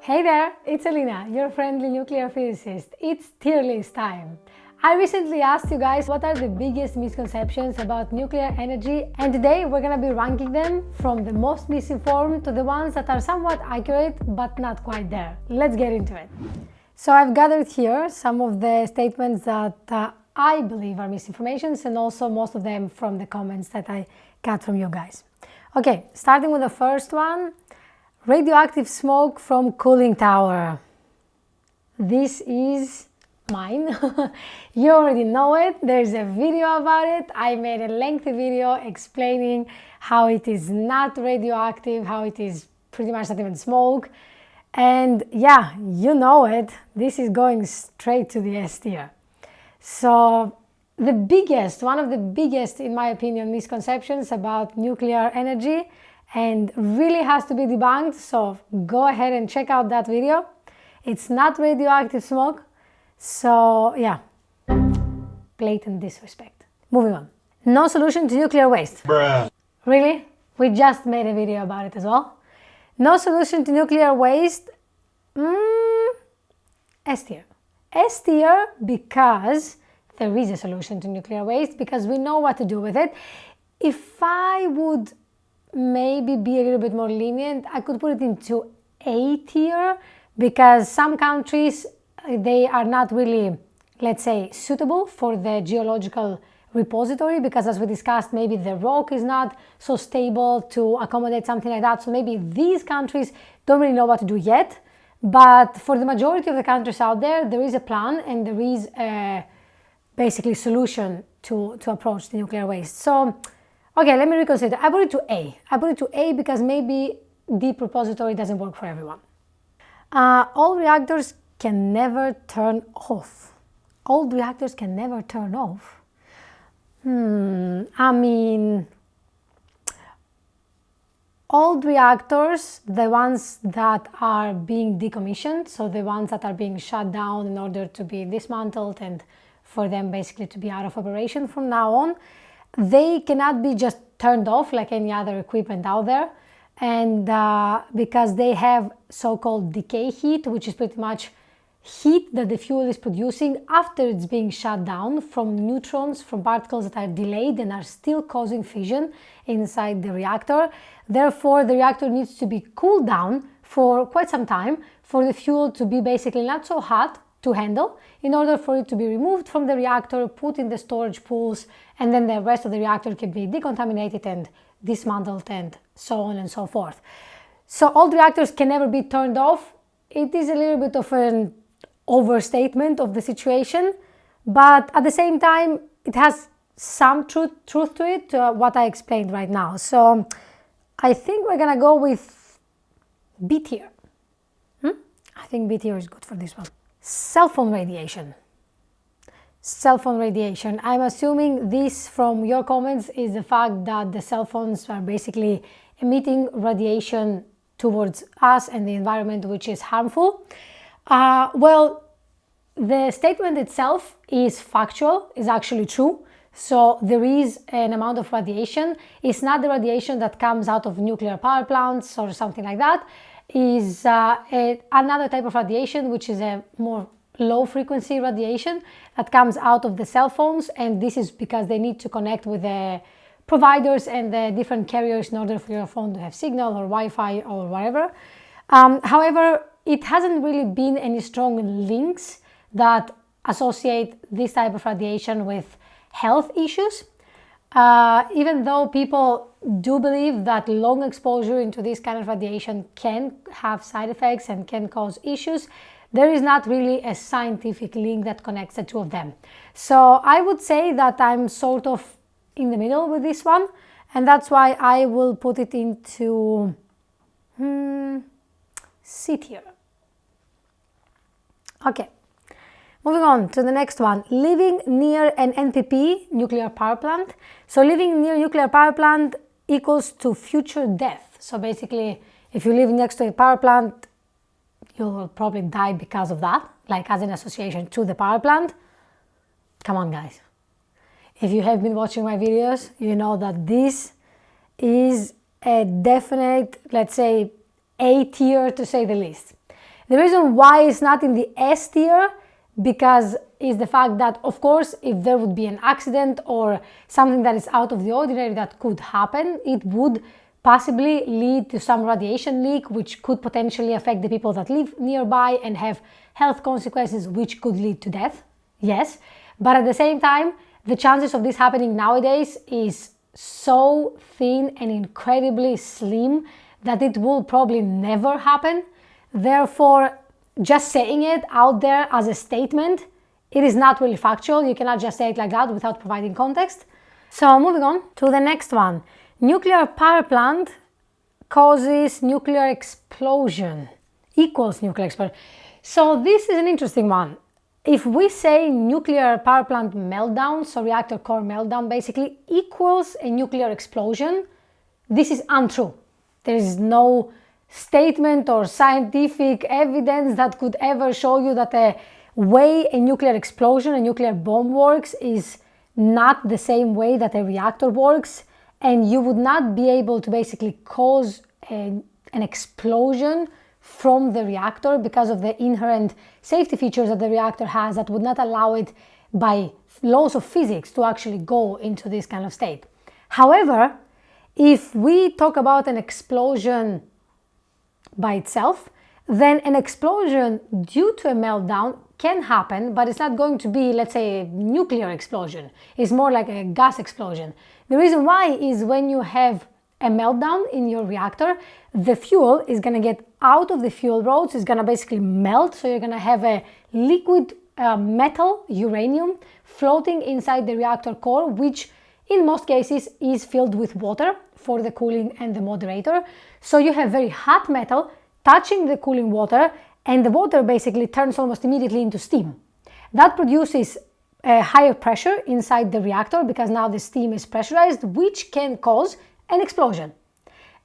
Hey there, it's Alina, your friendly nuclear physicist. It's tier list time. I recently asked you guys what are the biggest misconceptions about nuclear energy, and today we're gonna be ranking them from the most misinformed to the ones that are somewhat accurate but not quite there. Let's get into it. So I've gathered here some of the statements that I believe are misinformations, and also most of them from the comments that I got from you guys. Okay, starting with the first one. Radioactive smoke from cooling tower. This is mine. You already know it. There's a video about it. I made a lengthy video explaining how it is not radioactive, how it is pretty much not even smoke. And yeah, you know it. This is going straight to the S tier. So one of the biggest, in my opinion, misconceptions about nuclear energy, and really has to be debunked, so go ahead and check out that video. It's not radioactive smoke, so yeah, blatant disrespect. Moving on. No solution to nuclear waste. Bruh. Really? We just made a video about it as well. No solution to nuclear waste. S tier. S tier because there is a solution to nuclear waste, because we know what to do with it. If I would maybe be a little bit more lenient, I could put it into A tier, because some countries, they are not really, let's say, suitable for the geological repository, because as we discussed, maybe the rock is not so stable to accommodate something like that. So maybe these countries don't really know what to do yet. But for the majority of the countries out there, there is a plan and there is a basically solution to approach the nuclear waste. So okay, let me reconsider. I put it to A. I put it to A because maybe deep repository doesn't work for everyone. All reactors can never turn off. Old reactors can never turn off. I mean, old reactors, the ones that are being decommissioned, so the ones that are being shut down in order to be dismantled and for them basically to be out of operation from now on, they cannot be just turned off like any other equipment out there, and because they have so-called decay heat, which is pretty much heat that the fuel is producing after it's being shut down from neutrons, from particles that are delayed and are still causing fission inside the reactor. Therefore, the reactor needs to be cooled down for quite some time for the fuel to be basically not so hot to handle, in order for it to be removed from the reactor, put in the storage pools, and then the rest of the reactor can be decontaminated and dismantled and so on and so forth. So old reactors can never be turned off. It is a little bit of an overstatement of the situation, but at the same time, it has some truth to it, what I explained right now. So I think we're gonna go with B tier. I think B tier is good for this one. Cell phone radiation. Cell phone radiation. I'm assuming this from your comments is the fact that the cell phones are basically emitting radiation towards us and the environment, which is harmful. Well, the statement itself is factual, is actually true. So there is an amount of radiation. It's not the radiation that comes out of nuclear power plants or something like that. Is another type of radiation, which is a more low frequency radiation that comes out of the cell phones, and this is because they need to connect with the providers and the different carriers in order for your phone to have signal or Wi-Fi or whatever. However, it hasn't really been any strong links that associate this type of radiation with health issues. Even though people do believe that long exposure into this kind of radiation can have side effects and can cause issues, there is not really a scientific link that connects the two of them. So I would say that I'm sort of in the middle with this one, and that's why I will put it into C tier. Okay. Moving on to the next one, living near an NPP, nuclear power plant. So living near a nuclear power plant equals to future death. So basically, if you live next to a power plant, you will probably die because of that, like as an association to the power plant. Come on, guys. If you have been watching my videos, you know that this is a definite, let's say, A tier to say the least. The reason why it's not in the S tier because is the fact that, of course, if there would be an accident or something that is out of the ordinary that could happen, it would possibly lead to some radiation leak, which could potentially affect the people that live nearby and have health consequences, which could lead to death. Yes, but at the same time, the chances of this happening nowadays is so thin and incredibly slim that it will probably never happen. Therefore, just saying it out there as a statement, it is not really factual. You cannot just say it like that without providing context. So moving on to the next one. Nuclear power plant causes nuclear explosion, equals nuclear explosion. So this is an interesting one. If we say nuclear power plant meltdown, so reactor core meltdown basically equals a nuclear explosion, this is untrue. There is no statement or scientific evidence that could ever show you that a way a nuclear explosion, a nuclear bomb works is not the same way that a reactor works, and you would not be able to basically cause an explosion from the reactor because of the inherent safety features that the reactor has that would not allow it by laws of physics to actually go into this kind of state. However, if we talk about an explosion by itself, then an explosion due to a meltdown can happen, but it's not going to be, let's say, a nuclear explosion. It's more like a gas explosion. The reason why is when you have a meltdown in your reactor, the fuel is going to get out of the fuel rods, it's going to basically melt, so you're going to have a liquid metal, uranium, floating inside the reactor core, which in most cases is filled with water for the cooling and the moderator. So you have very hot metal touching the cooling water, and the water basically turns almost immediately into steam. That produces a higher pressure inside the reactor because now the steam is pressurized, which can cause an explosion.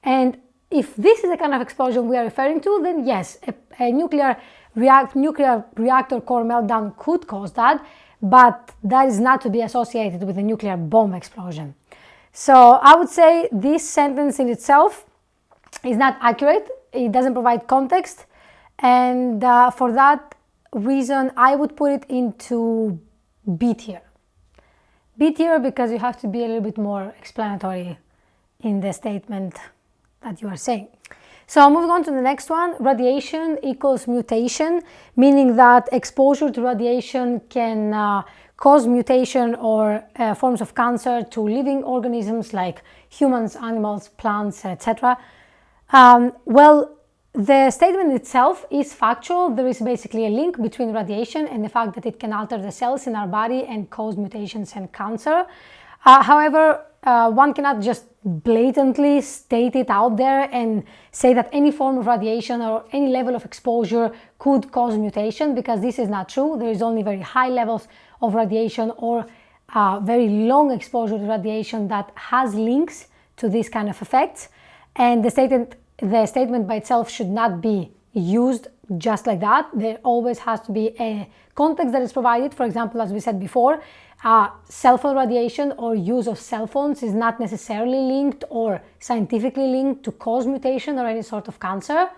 And if this is the kind of explosion we are referring to, then yes, a nuclear reactor core meltdown could cause that, but that is not to be associated with a nuclear bomb explosion. So I would say this sentence in itself is not accurate. It doesn't provide context, and for that reason I would put it into B tier. B tier because you have to be a little bit more explanatory in the statement that you are saying. So moving on to the next one, radiation equals mutation, meaning that exposure to radiation can cause mutation or forms of cancer to living organisms like humans, animals, plants, etc. Well, the statement itself is factual. There is basically a link between radiation and the fact that it can alter the cells in our body and cause mutations and cancer. However, one cannot just blatantly state it out there and say that any form of radiation or any level of exposure could cause mutation, because this is not true. There is only very high levels of radiation or very long exposure to radiation that has links to these kind of effects, and the statement by itself should not be used just like that. There always has to be a context that is provided. For example, as we said before, cell phone radiation or use of cell phones is not necessarily linked or scientifically linked to cause mutation or any sort of cancer.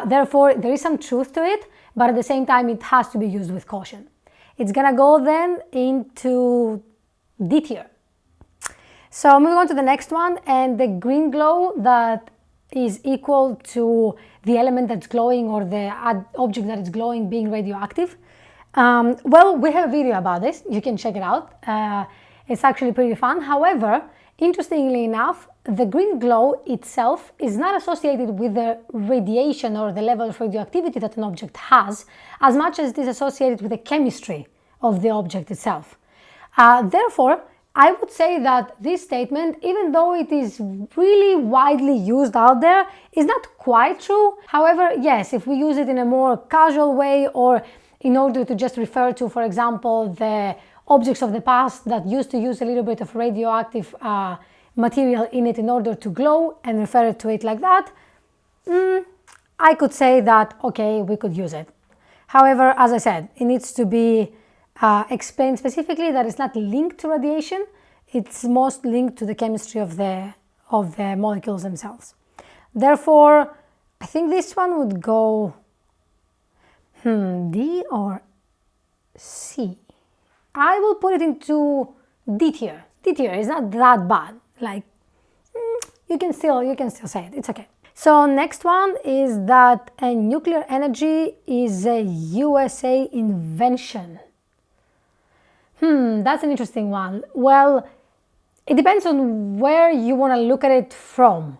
Therefore, there is some truth to it, but at the same time, it has to be used with caution. It's gonna go then into D tier. So moving on to the next one, and the green glow that is equal to the element that's glowing or the object that is glowing being radioactive. Well, we have a video about this. You can check it out. It's actually pretty fun. However, interestingly enough, the green glow itself is not associated with the radiation or the level of radioactivity that an object has, as much as it is associated with the chemistry of the object itself. Therefore, I would say that this statement, even though it is really widely used out there, is not quite true. However, yes, if we use it in a more casual way or in order to just refer to, for example, the objects of the past that used to use a little bit of radioactive material in it in order to glow and refer to it like that, I could say that, okay, we could use it. However, as I said, it needs to be explained specifically that it's not linked to radiation. It's most linked to the chemistry of the molecules themselves. Therefore, I think this one would go D or C? I will put it into D tier. D tier is not that bad. Like, you can still say it. It's okay. So next one is that nuclear energy is a USA invention. That's an interesting one. Well, it depends on where you want to look at it from.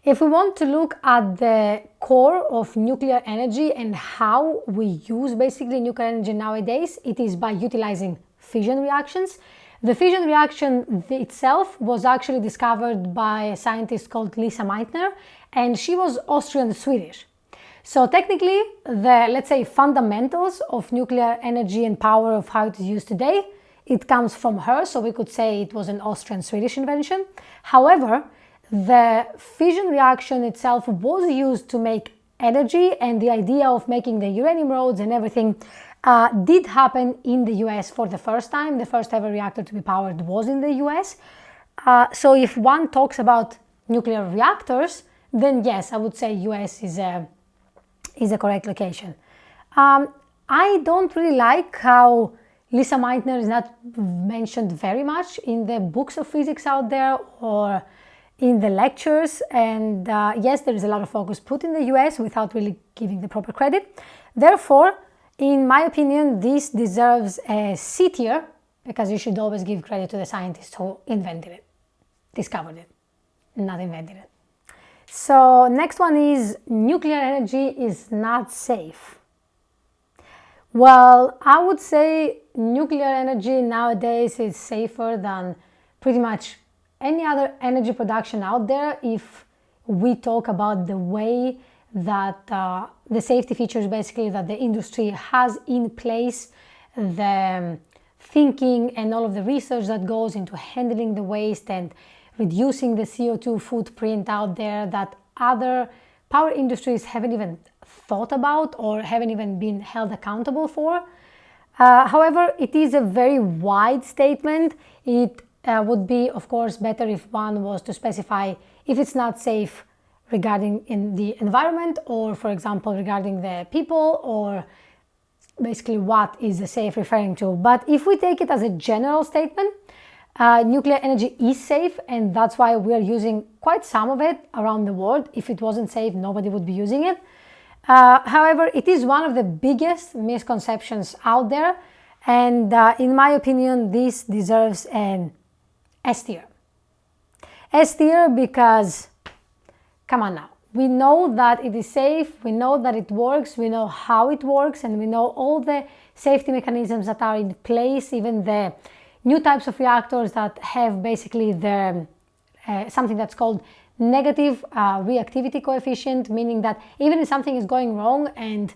If we want to look at the core of nuclear energy and how we use basically nuclear energy nowadays, it is by utilizing fission reactions. The fission reaction itself was actually discovered by a scientist called Lisa Meitner, and she was Austrian-Swedish. So technically, the, let's say, fundamentals of nuclear energy and power of how it is used today, it comes from her, so we could say it was an Austrian-Swedish invention. However, the fission reaction itself was used to make energy, and the idea of making the uranium rods and everything did happen in the US for the first time. The first ever reactor to be powered was in the US. So if one talks about nuclear reactors, then yes, I would say US is a correct location. I don't really like how Lisa Meitner is not mentioned very much in the books of physics out there or in the lectures, and yes, there is a lot of focus put in the US without really giving the proper credit. Therefore, in my opinion, this deserves a C tier, because you should always give credit to the scientist who invented it, discovered it, not invented it. So next one is nuclear energy is not safe. Well, I would say nuclear energy nowadays is safer than pretty much any other energy production out there if we talk about the way that the safety features basically that the industry has in place, the thinking and all of the research that goes into handling the waste and reducing the CO2 footprint out there that other power industries haven't even thought about or haven't even been held accountable for. However, it is a very wide statement. It would be, of course, better if one was to specify if it's not safe regarding in the environment or, for example, regarding the people, or basically what is the safe referring to. But if we take it as a general statement, nuclear energy is safe, and that's why we are using quite some of it around the world. If it wasn't safe, nobody would be using it. However, it is one of the biggest misconceptions out there, and in my opinion, this deserves an S tier. S tier because, come on now, we know that it is safe, we know that it works, we know how it works, and we know all the safety mechanisms that are in place, even the new types of reactors that have basically the something that's called negative reactivity coefficient, meaning that even if something is going wrong and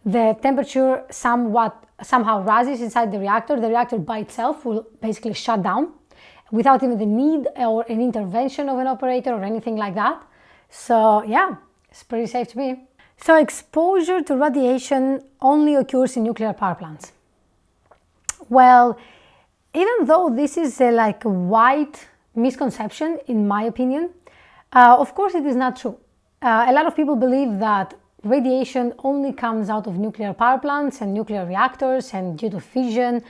the temperature somehow rises inside the reactor by itself will basically shut down without even the need or an intervention of an operator or anything like that. So yeah, it's pretty safe to me. So exposure to radiation only occurs in nuclear power plants. Well, even though this is a wide misconception, in my opinion, of course it is not true. A lot of people believe that radiation only comes out of nuclear power plants and nuclear reactors and due to fission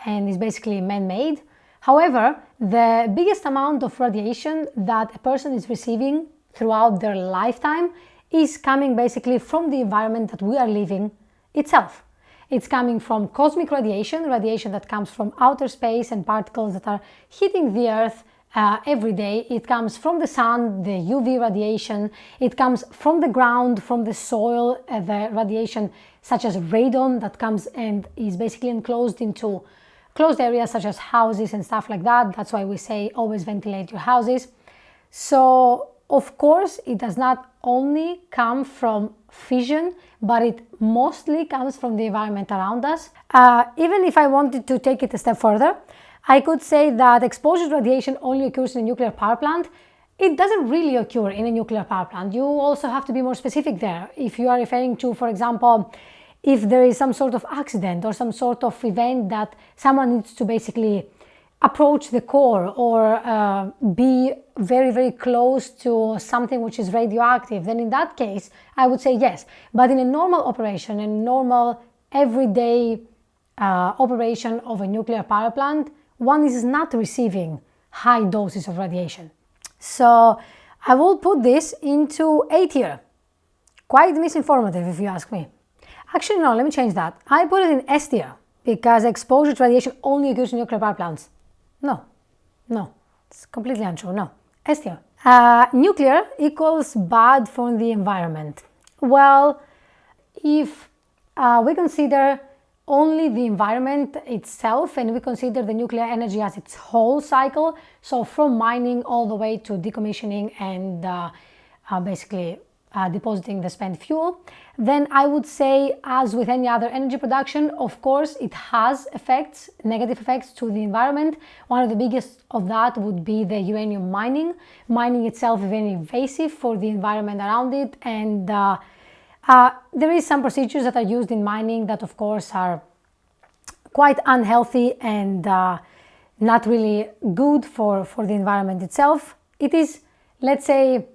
and is basically man-made. However, the biggest amount of radiation that a person is receiving throughout their lifetime is coming basically from the environment that we are living itself. It's coming from cosmic radiation, radiation that comes from outer space and particles that are hitting the Earth every day. It comes from the sun, the UV radiation. It comes from the ground, from the soil, the radiation such as radon that comes and is basically enclosed into closed areas such as houses and stuff like that. That's why we say always ventilate your houses. So of course it does not only come from fission, but it mostly comes from the environment around us. Even if I wanted to take it a step further, I could say that exposure to radiation only occurs in a nuclear power plant. It doesn't really occur in a nuclear power plant. You also have to be more specific there. If you are referring to, for example, if there is some sort of accident or some sort of event that someone needs to basically approach the core or be very, very close to something which is radioactive, then in that case, I would say yes. But in a normal operation, in a normal everyday operation of a nuclear power plant, one is not receiving high doses of radiation. So I will put this into A tier. Quite misinformative if you ask me. Actually, no, let me change that. I put it in S tier because exposure to radiation only occurs in nuclear power plants. No, it's completely untrue, no. S tier. Nuclear equals bad for the environment. Well, if we consider only the environment itself and we consider the nuclear energy as its whole cycle, so from mining all the way to decommissioning and basically depositing the spent fuel, then I would say, as with any other energy production, of course it has effects, negative effects to the environment. One of the biggest of that would be the uranium mining. Mining itself is very invasive for the environment around it, and there is some procedures that are used in mining that of course are quite unhealthy and not really good for the environment itself. It is, let's say,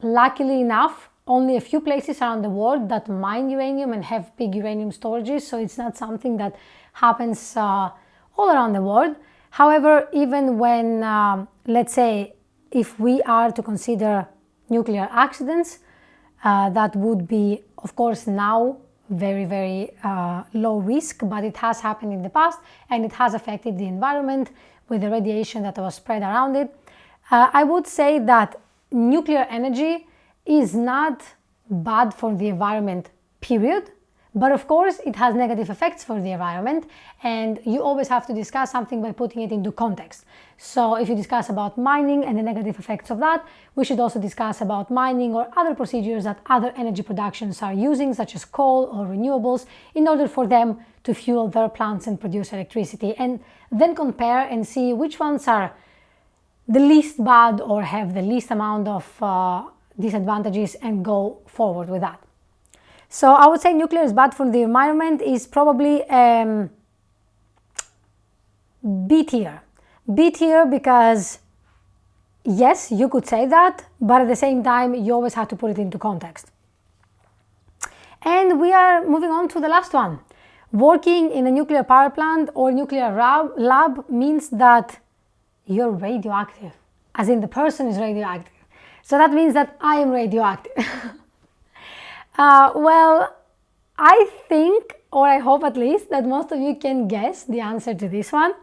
luckily enough, only a few places around the world that mine uranium and have big uranium storages, so it's not something that happens all around the world. However, even when, let's say, if we are to consider nuclear accidents, that would be, of course, now very, very low risk, but it has happened in the past and it has affected the environment with the radiation that was spread around it. I would say that nuclear energy is not bad for the environment, period. But of course, it has negative effects for the environment, and you always have to discuss something by putting it into context. So if you discuss about mining and the negative effects of that, we should also discuss about mining or other procedures that other energy productions are using, such as coal or renewables, in order for them to fuel their plants and produce electricity, and then compare and see which ones are the least bad or have the least amount of disadvantages and go forward with that. So I would say nuclear is bad for the environment is probably B tier. B tier because yes, you could say that, but at the same time you always have to put it into context. And we are moving on to the last one. Working in a nuclear power plant or nuclear lab means that you're radioactive, as in the person is radioactive. So that means that I am radioactive. Well, I think, or I hope at least, that most of you can guess the answer to this one.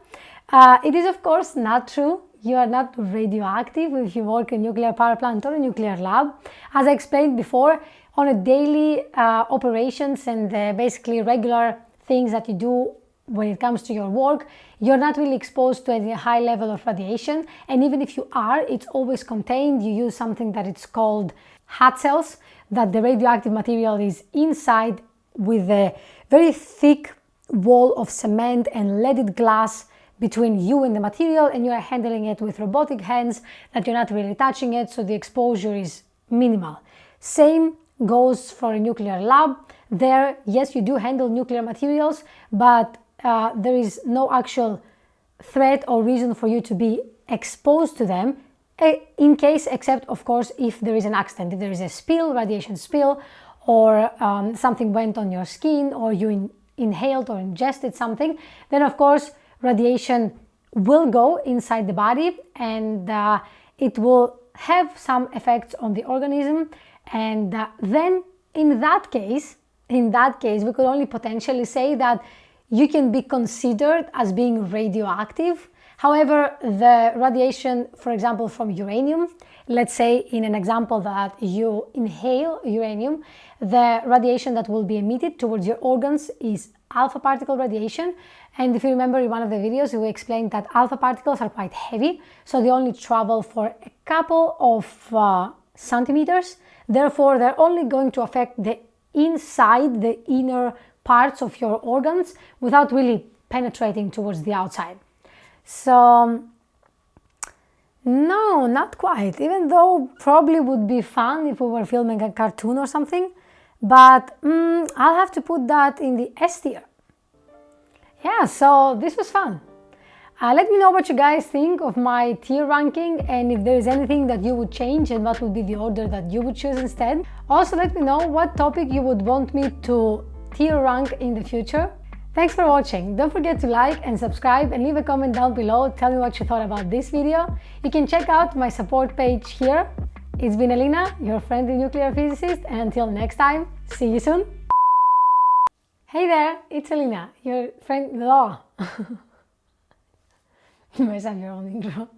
It is of course not true. You are not radioactive if you work in a nuclear power plant or a nuclear lab. As I explained before, on a daily operations and basically regular things that you do when it comes to your work, you're not really exposed to any high level of radiation, and even if you are, it's always contained. You use something that it's called hot cells, that the radioactive material is inside with a very thick wall of cement and leaded glass between you and the material, and you are handling it with robotic hands that you're not really touching it, so the exposure is minimal. Same goes for a nuclear lab. There, yes, you do handle nuclear materials, but there is no actual threat or reason for you to be exposed to them in case, except of course if there is an accident, if there is a spill, radiation spill, or something went on your skin, or you inhaled or ingested something, then of course radiation will go inside the body, and it will have some effects on the organism, and then in that case we could only potentially say that you can be considered as being radioactive. However, the radiation, for example, from uranium, let's say in an example that you inhale uranium, the radiation that will be emitted towards your organs is alpha particle radiation. And if you remember in one of the videos, we explained that alpha particles are quite heavy, so they only travel for a couple of centimeters. Therefore, they're only going to affect the inside, the inner parts of your organs without really penetrating towards the outside. So no, not quite, even though probably would be fun if we were filming a cartoon or something, but I'll have to put that in the S tier. Yeah, so this was fun. Let me know what you guys think of my tier ranking, and if there is anything that you would change and what would be the order that you would choose instead. Also, let me know what topic you would want me to tier rank in the future. Thanks for watching. Don't forget to like and subscribe and leave a comment down below. Tell me what you thought about this video. You can check out my support page here. It's been Alina, your friendly nuclear physicist, and until next time, see you soon. Hey there, it's Alina, your friend. You mess up your own intro.